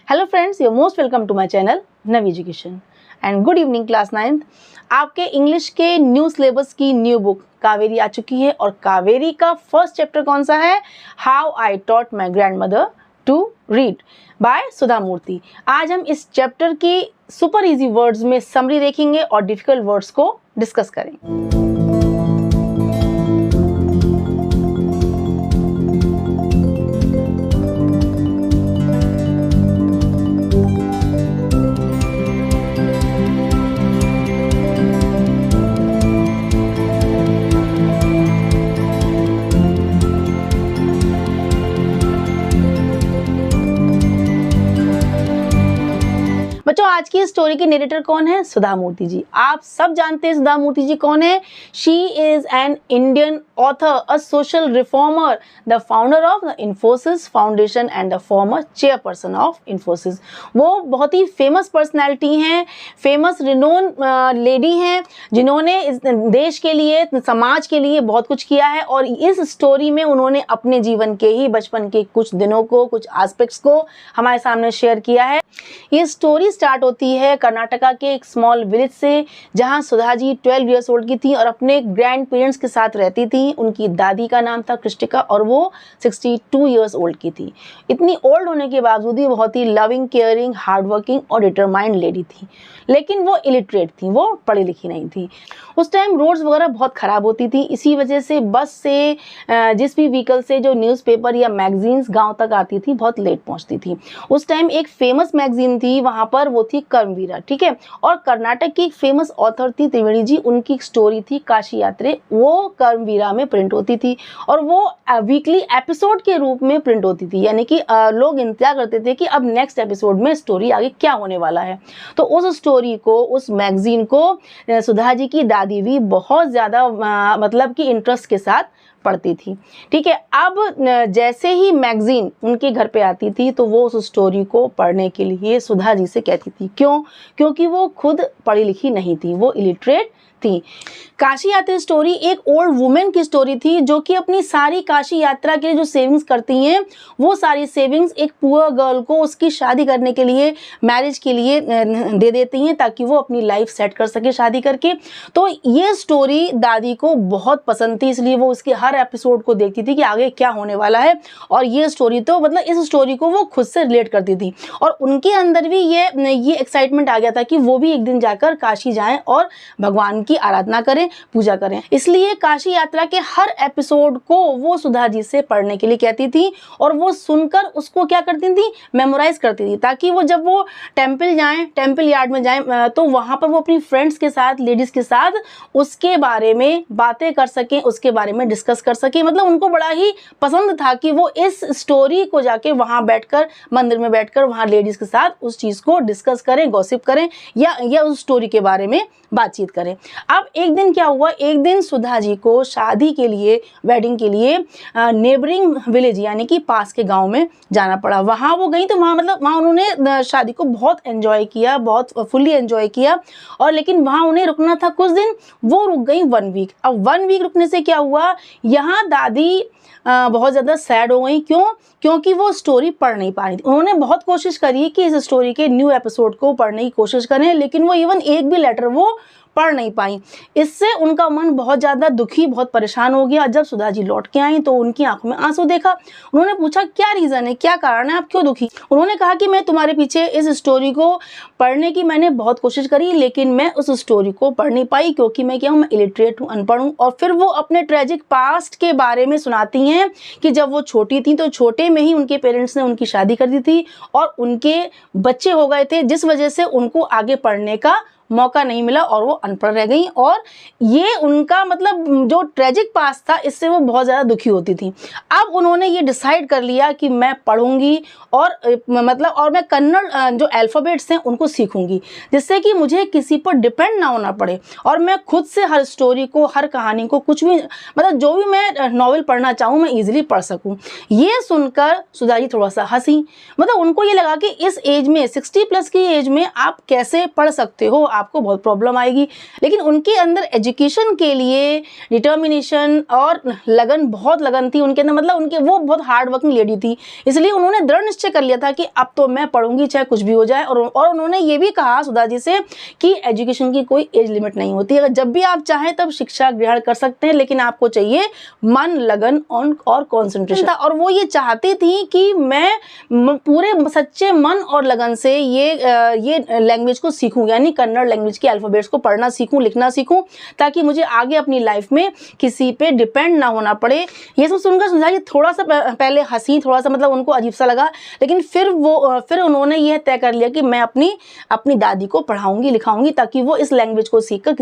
Hello friends, you most welcome to my channel Navi education and good evening class 9th। आपके English के new syllabus की new book Kaveri आ चुकी है और कावेरी का फर्स्ट चैप्टर कौन सा है? How I taught my grandmother to read by Sudha Murthy. आज हम इस चैप्टर की सुपर इजी वर्ड्स में समरी देखेंगे और डिफिकल्ट वर्ड्स को डिस्कस करेंगे। बच्चों, आज की स्टोरी के नरेटर कौन है? सुधा मूर्ति जी। आप सब जानते हैं सुधा मूर्ति जी कौन है। She is an Indian author, a social reformer, the founder of the Infosys foundation and the former chairperson of Infosys. वो बहुत ही फेमस पर्सनैलिटी हैं, फेमस रिनोन लेडी हैं, जिन्होंने इस देश के लिए, समाज के लिए बहुत कुछ किया है। और इस स्टोरी में उन्होंने अपने जीवन के ही बचपन के कुछ दिनों को, कुछ एस्पेक्ट्स को हमारे सामने शेयर किया है। ये स्टोरी स्टार्ट होती है कर्नाटका के एक स्मॉल विलेज से, जहां सुधा जी 12 इयर्स ओल्ड की थी और अपने ग्रैंड पेरेंट्स के साथ रहती थी। उनकी दादी का नाम था कृष्टिका और वो 62 इयर्स ओल्ड की थी। इतनी ओल्ड होने के बावजूद भी बहुत ही लविंग, केयरिंग, हार्डवर्किंग और डिटरमाइंड लेडी थी। लेकिन वो इलिटरेट थी, वो पढ़ी लिखी नहीं थी। उस टाइम रोड्स वगैरह बहुत ख़राब होती थी, इसी वजह से बस से जिस भी व्हीकल से जो न्यूज़पेपर या मैगजीन्स गांव तक आती थी बहुत लेट पहुंचती थी। उस टाइम एक फेमस मैगजीन थी वहां पर, वो थी कर्मवीरा, ठीक है। और कर्नाटक की एक फेमस ऑथर थी त्रिवेणी जी, उनकी एक स्टोरी थी काशी यात्रे, वो कर्मवीरा में प्रिंट होती थी और वो वीकली एपिसोड के रूप में प्रिंट होती थी। यानी कि लोग इंतजार करते थे कि अब नेक्स्ट एपिसोड में स्टोरी आगे क्या होने वाला है। तो उस स्टोरी को, उस मैगजीन को सुधा जी की दादी भी बहुत ज़्यादा मतलब कि इंटरेस्ट के साथ पढ़ती थी, ठीक है। अब जैसे ही मैगजीन उनके घर पे आती थी तो वो उस स्टोरी को पढ़ने के लिए सुधा जी से कहती थी। क्यों? क्योंकि वो खुद पढ़ी लिखी नहीं थी, वो इलिटरेट थी। काशी यात्रा स्टोरी एक ओल्ड वुमेन की स्टोरी थी जो कि अपनी सारी काशी यात्रा के लिए जो सेविंग्स करती हैं, वो सारी सेविंग्स एक पुअर गर्ल को उसकी शादी करने के लिए, मैरिज के लिए दे देती हैं ताकि वो अपनी लाइफ सेट कर सके शादी करके। तो ये स्टोरी दादी को बहुत पसंद थी, इसलिए वो उसके हर एपिसोड को देखती थी कि आगे क्या होने वाला है। और ये स्टोरी तो मतलब इस स्टोरी को वो खुद से रिलेट करती थी और उनके अंदर भी ये एक्साइटमेंट आ गया था कि वो भी एक दिन जाकर काशी जाएं और भगवान की आराधना करें, पूजा करें। इसलिए काशी यात्रा के हर एपिसोड को वो सुधा जी से पढ़ने के लिए कहती थी और वो सुनकर उसको क्या करती थी? मेमोराइज करती थी, ताकि वो जब वो टेंपल जाएं, टेंपल यार्ड में जाएं, तो वहां पर वो अपनी फ्रेंड्स के साथ, लेडीज के साथ उसके बारे में बातें कर सकें, उसके बारे में डिस्कस कर सकें। मतलब उनको बड़ा ही पसंद था कि वो इस स्टोरी को जाके वहां बैठकर, मंदिर में बैठकर वहां लेडीज के साथ उस चीज को डिस्कस करें, गॉसिप करें या उस स्टोरी के बारे में बातचीत करें। अब एक दिन क्या हुआ, एक दिन सुधा जी को शादी के लिए, वेडिंग के लिए नेबरिंग विलेज यानी कि पास के गांव में जाना पड़ा। वहां वो गई तो वहां उन्होंने शादी को बहुत एंजॉय किया, बहुत फुल्ली एंजॉय किया। और लेकिन वहां उन्हें रुकना था कुछ दिन, वो रुक गई 1 वीक। अब 1 वीक रुकने से क्या हुआ, यहाँ दादी बहुत ज़्यादा सैड हो गई। क्यों? क्योंकि वो स्टोरी पढ़ नहीं पा रही थी। उन्होंने बहुत कोशिश करी कि इस स्टोरी के न्यू एपिसोड को पढ़ने की कोशिश करें, लेकिन वो इवन एक भी लेटर वो पढ़ नहीं पाई। इससे उनका मन बहुत ज़्यादा दुखी, बहुत परेशान हो गया। जब सुधा जी लौट के आई तो उनकी आंखों में आंसू देखा। उन्होंने पूछा क्या रीज़न है, क्या कारण है, आप क्यों दुखी? उन्होंने कहा कि मैं तुम्हारे पीछे इस स्टोरी को पढ़ने की मैंने बहुत कोशिश करी, लेकिन मैं उस स्टोरी को पढ़ नहीं पाई क्योंकि मैं क्या हूँ, मैं इलिटरेट हूँ, अनपढ़ हूँ। और फिर वो अपने ट्रेजिक पास्ट के बारे में सुनाती हैं कि जब वो छोटी थी तो छोटे में ही उनके पेरेंट्स ने उनकी शादी कर दी थी और उनके बच्चे हो गए थे, जिस वजह से उनको आगे पढ़ने का मौका नहीं मिला और वो अनपढ़ रह गई। और ये उनका मतलब जो ट्रेजिक पास्ट था, इससे वो बहुत ज़्यादा दुखी होती थी। अब उन्होंने ये डिसाइड कर लिया कि मैं पढ़ूंगी और मैं कन्नड़ जो अल्फ़ाबेट्स हैं उनको सीखूंगी, जिससे कि मुझे किसी पर डिपेंड ना होना पड़े और मैं खुद से हर स्टोरी को, हर कहानी को, कुछ भी मतलब जो भी मैं नॉवेल पढ़ना चाहूँ मैं ईजिली पढ़ सकूँ। ये सुनकर सुधा जी थोड़ा सा हंसी। मतलब उनको ये लगा कि इस एज में, 60 प्लस की एज में आप कैसे पढ़ सकते हो, आपको बहुत प्रॉब्लम आएगी। लेकिन उनके अंदर एजुकेशन के लिए डिटर्मिनेशन और लगन, बहुत लगन थी उनके अंदर, मतलब उनके वो बहुत हार्ड वर्किंग लेडी थी। इसलिए उन्होंने दृढ़ निश्चय कर लिया था कि अब तो मैं पढ़ूंगी चाहे कुछ भी हो जाए। और उन्होंने ये भी कहा सुधा जी से कि एजुकेशन की कोई एज लिमिट नहीं होती, अगर जब भी आप चाहें तब शिक्षा ग्रहण कर सकते हैं, लेकिन आपको चाहिए मन, लगन और कॉन्सेंट्रेशन। और वो ये चाहती थी कि मैं पूरे सच्चे मन और लगन से ये लैंग्वेज को सीखूं, यानी कन्नड़ लैंग्वेज के अल्फाबेट्स को पढ़ना सीखूं, लिखना सीखूं, ताकि मुझे आगे अपनी लाइफ में किसी पे डिपेंड ना होना पड़े। ये सब सुनकर सुधा जी थोड़ा सा पहले हंसी, थोड़ा सा मतलब उनको अजीब सा लगा, लेकिन फिर उन्होंने यह तय कर लिया कि मैं अपनी दादी को पढ़ाऊंगी, लिखाऊंगी, ताकि वो इस लैंग्वेज को सीखकर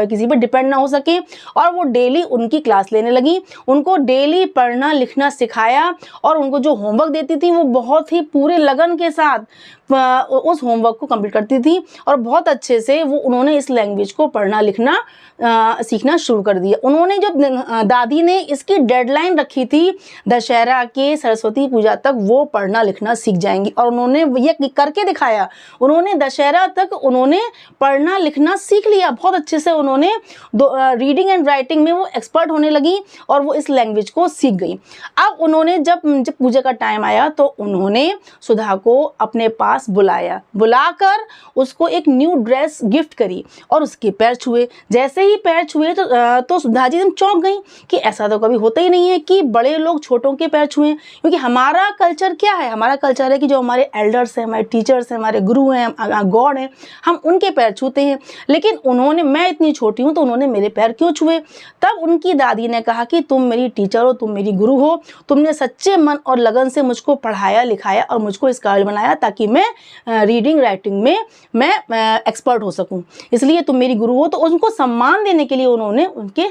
किसी पे डिपेंड ना हो सके। और वो डेली उनकी क्लास लेने लगी, उनको डेली पढ़ना लिखना सिखाया, और उनको जो होमवर्क देती थी वो बहुत ही पूरे लगन के साथ उस होमवर्क को कंप्लीट करती थी, और बहुत अच्छे से उन्होंने इस लैंग्वेज को पढ़ना लिखना सीखना शुरू कर दिया। उन्होंने जब दादी ने इसकी डेडलाइन रखी थी दशहरा के सरस्वती पूजा तक वो पढ़ना लिखना सीख जाएंगी, और उन्होंने ये करके दिखाया। उन्होंने दशहरा तक उन्होंने पढ़ना लिखना सीख लिया बहुत अच्छे से। उन्होंने रीडिंग एंड राइटिंग में वो एक्सपर्ट होने लगी और वो इस लैंग्वेज को सीख गई। अब उन्होंने जब पूजा का टाइम आया तो उन्होंने सुधा को अपने पास बुलाकर उसको एक न्यू ड्रेस गिफ्ट करी और उसके पैर छुए। जैसे ही पैर छुए तो सुधा जी एकदम चौंक गई कि ऐसा तो कभी होता ही नहीं है कि बड़े लोग छोटों के पैर छुएं, क्योंकि हमारा कल्चर क्या है, हमारा कल्चर है कि जो हमारे एल्डर्स हैं, हमारे टीचर्स हैं, हमारे गुरु हैं, गॉड हैं, हम उनके पैर छूते हैं। लेकिन मैं इतनी छोटी हूँ तो उन्होंने मेरे पैर क्यों छुए? तब उनकी दादी ने कहा कि तुम मेरी टीचर हो, तुम मेरी गुरु हो, तुमने सच्चे मन और लगन से मुझको पढ़ाया लिखाया और मुझको इस काबिल बनाया ताकि मैं रीडिंग राइटिंग में मैं एक्सपर्ट हो सकूं, इसलिए तुम मेरी गुरु हो। तो उनको सम्मान देने के लिए उन्होंने उनके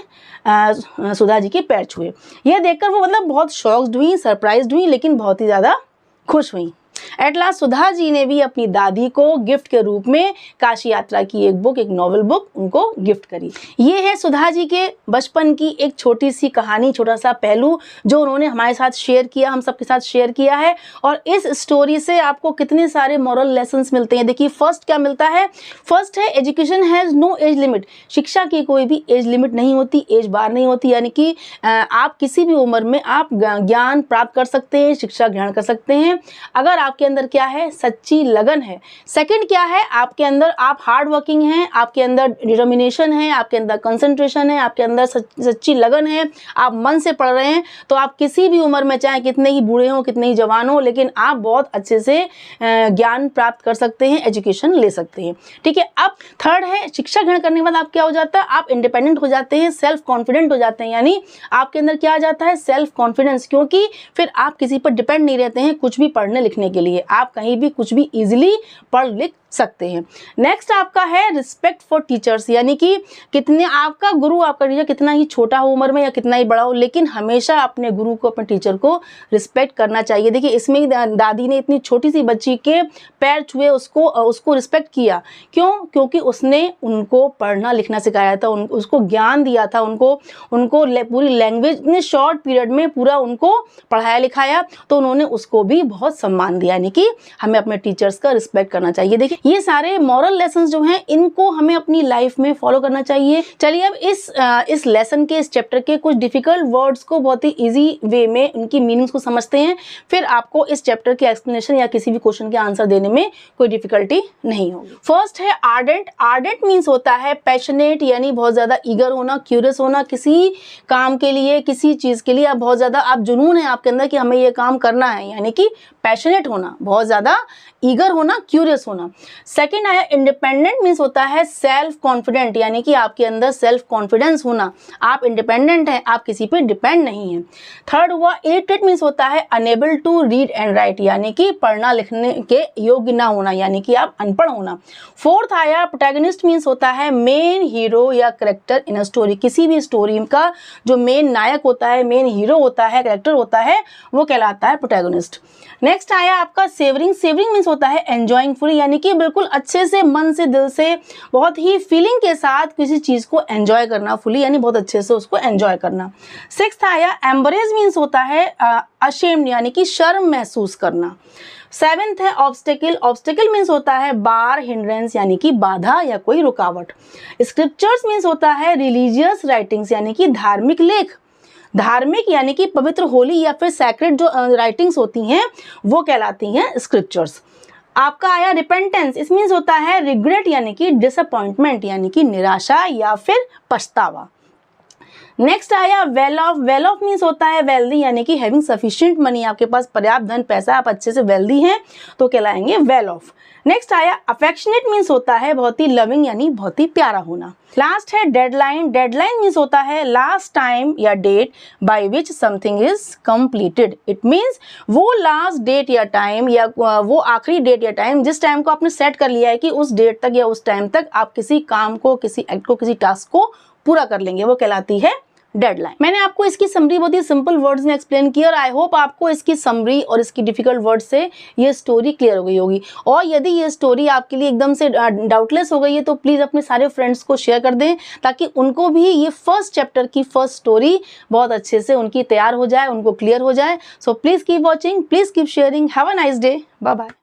सुधा जी के पैर छुए। यह देखकर वो मतलब बहुत शॉक्ड हुई, सरप्राइज्ड हुई, लेकिन बहुत ही ज़्यादा खुश हुई। एट लास्ट सुधा जी ने भी अपनी दादी को गिफ्ट के रूप में काशी यात्रा की एक बुक, एक नॉवल बुक उनको गिफ्ट करी। ये है सुधा जी के बचपन की एक छोटी सी कहानी, छोटा सा पहलू जो उन्होंने हमारे साथ शेयर किया, हम सबके साथ शेयर किया है। और इस स्टोरी से आपको कितने सारे मॉरल लेसन्स मिलते हैं। देखिए, फर्स्ट क्या मिलता है? फर्स्ट है education has no age limit. शिक्षा की कोई भी एज लिमिट नहीं होती, एज बार नहीं होती, यानी कि आप किसी भी उम्र में आप ज्ञान प्राप्त कर सकते हैं, शिक्षा ग्रहण कर सकते हैं, अगर आपके अंदर क्या है? सच्ची लगन है। सेकंड क्या है? आपके अंदर आप हार्ड वर्किंग हैं, आपके अंदर डिटर्मिनेशन है, आपके अंदर कंसंट्रेशन है, आपके अंदर सच्ची लगन है, आप मन से पढ़ रहे हैं, तो आप किसी भी उम्र में, चाहे कितने ही बूढ़े हों, कितने ही जवान हों, लेकिन आप बहुत अच्छे से ज्ञान प्राप्त कर सकते हैं, एजुकेशन ले सकते हैं। ठीक है। अब थर्ड है, शिक्षा ग्रहण करने के बाद आप क्या हो जाता है? आप इंडिपेंडेंट हो जाते हैं, सेल्फ कॉन्फिडेंट हो जाते हैं, यानी आपके अंदर क्या आ जाता है? सेल्फ कॉन्फिडेंस, क्योंकि फिर आप किसी पर डिपेंड नहीं रहते हैं कुछ भी पढ़ने लिखने के लिए, आप कहीं भी कुछ भी इजीली पढ़ लिख सकते हैं। नेक्स्ट आपका है रिस्पेक्ट फॉर टीचर्स, यानी कि कितने आपका गुरु, आपका टीचर कितना ही छोटा हो उम्र में या कितना ही बड़ा हो, लेकिन हमेशा अपने गुरु को, अपने टीचर को रिस्पेक्ट करना चाहिए। देखिए, इसमें दादी ने इतनी छोटी सी बच्ची के पैर छुए, उसको रिस्पेक्ट किया। क्यों? क्योंकि उसने उनको पढ़ना लिखना सिखाया था, उसको ज्ञान दिया था, उनको पूरी लैंग्वेज इतने शॉर्ट पीरियड में पूरा उनको पढ़ाया लिखाया, तो उन्होंने उसको भी बहुत सम्मान दिया। यानी कि हमें अपने टीचर्स का रिस्पेक्ट करना चाहिए। देखिए, ये सारे मॉरल लेसन्स जो हैं इनको हमें अपनी लाइफ में फॉलो करना चाहिए। चलिए अब इस लेसन के, इस चैप्टर के कुछ डिफिकल्ट वर्ड्स को बहुत ही इजी वे में उनकी मीनिंग्स को समझते हैं, फिर आपको इस चैप्टर के एक्सप्लेनेशन या किसी भी क्वेश्चन के आंसर देने में कोई डिफिकल्टी नहीं होगी। फर्स्ट है आर्डेंट। आर्डेंट मीन्स होता है पैशनेट, यानी बहुत ज़्यादा ईगर होना, क्यूरियस होना, किसी काम के लिए, किसी चीज़ के लिए आप बहुत ज़्यादा, आप जुनून है आपके अंदर कि हमें ये काम करना है, यानी कि पैशनेट होना, बहुत ज़्यादा ईगर होना, क्यूरियस होना। सेकंड आया इंडिपेंडेंट, मीन्स होता है सेल्फ कॉन्फिडेंट, यानी कि आपके अंदर सेल्फ कॉन्फिडेंस होना, आप इंडिपेंडेंट हैं, आप किसी पे डिपेंड नहीं हैं। थर्ड हुआ इलिटरेट, मीन्स होता है unable to read and write, यानी कि पढ़ना लिखने के योग्य ना होना, यानी कि आप अनपढ़ होना। फोर्थ आया प्रोटैगनिस्ट, मीन्स होता है मेन हीरो या कैरेक्टर इन अ स्टोरी, किसी भी स्टोरी का जो मेन नायक होता है, मेन हीरो होता है, कैरेक्टर होता है, वो कहलाता है प्रोटैगनिस्ट। नेक्स्ट आया आपका सेवरिंग। सेवरिंग मीन्स होता है एंजॉइंग फुली, यानी कि बिल्कुल अच्छे से, मन से, दिल से, बहुत ही फीलिंग के साथ किसी चीज़ को एंजॉय करना फुली, यानी बहुत अच्छे से उसको एंजॉय करना। सिक्स्थ आया एम्बरेज मीन्स होता है अशेम्ड, यानी कि शर्म महसूस करना। सेवेंथ है ऑब्स्टेकल। ऑब्स्टेकल मीन्स होता है बार, हिंड्रेंस, यानी कि बाधा या कोई रुकावट। स्क्रिप्चर्स मीन्स होता है रिलीजियस राइटिंग्स, यानी कि धार्मिक लेख। धार्मिक यानी कि पवित्र, होली या फिर सैक्रेड जो राइटिंग्स होती हैं वो कहलाती हैं स्क्रिप्चर्स। आपका आया रिपेंटेंस। इस मीन्स होता है रिग्रेट, यानी कि डिसअपॉइंटमेंट, यानी कि निराशा या फिर पछतावा। नेक्स्ट आया well of. Well of means होता है वेल्दी, यानी कि हैविंग सफिशिएंट मनी, आपके पास पर्याप्त धन पैसा, आप अच्छे से वेल्दी हैं तो कहलाएंगे वेल ऑफ। नेक्स्ट आया अफेक्शनेट मीन्स होता है बहुत ही लविंग, यानी बहुत ही प्यारा होना। लास्ट है डेडलाइन। डेडलाइन मीन्स होता है लास्ट टाइम या date by which something is completed. It means वो लास्ट डेट या टाइम या वो आखिरी डेट या टाइम जिस टाइम को आपने सेट कर लिया है कि उस डेट तक या उस टाइम तक आप किसी काम को, किसी एक्ट को, किसी टास्क को पूरा कर लेंगे, वो कहलाती है डेडलाइन। मैंने आपको इसकी समरी बहुत ही सिंपल वर्ड्स में एक्सप्लेन किया और आई होप आपको इसकी समरी और इसकी डिफिकल्ट वर्ड से ये स्टोरी क्लियर हो गई होगी। और यदि ये स्टोरी आपके लिए एकदम से डाउटलेस हो गई है तो प्लीज़ अपने सारे फ्रेंड्स को शेयर कर दें, ताकि उनको भी ये फर्स्ट चैप्टर की फर्स्ट स्टोरी बहुत अच्छे से उनकी तैयार हो जाए, उनको क्लियर हो जाए। So please keep watching, please keep sharing. Have a nice day, bye bye.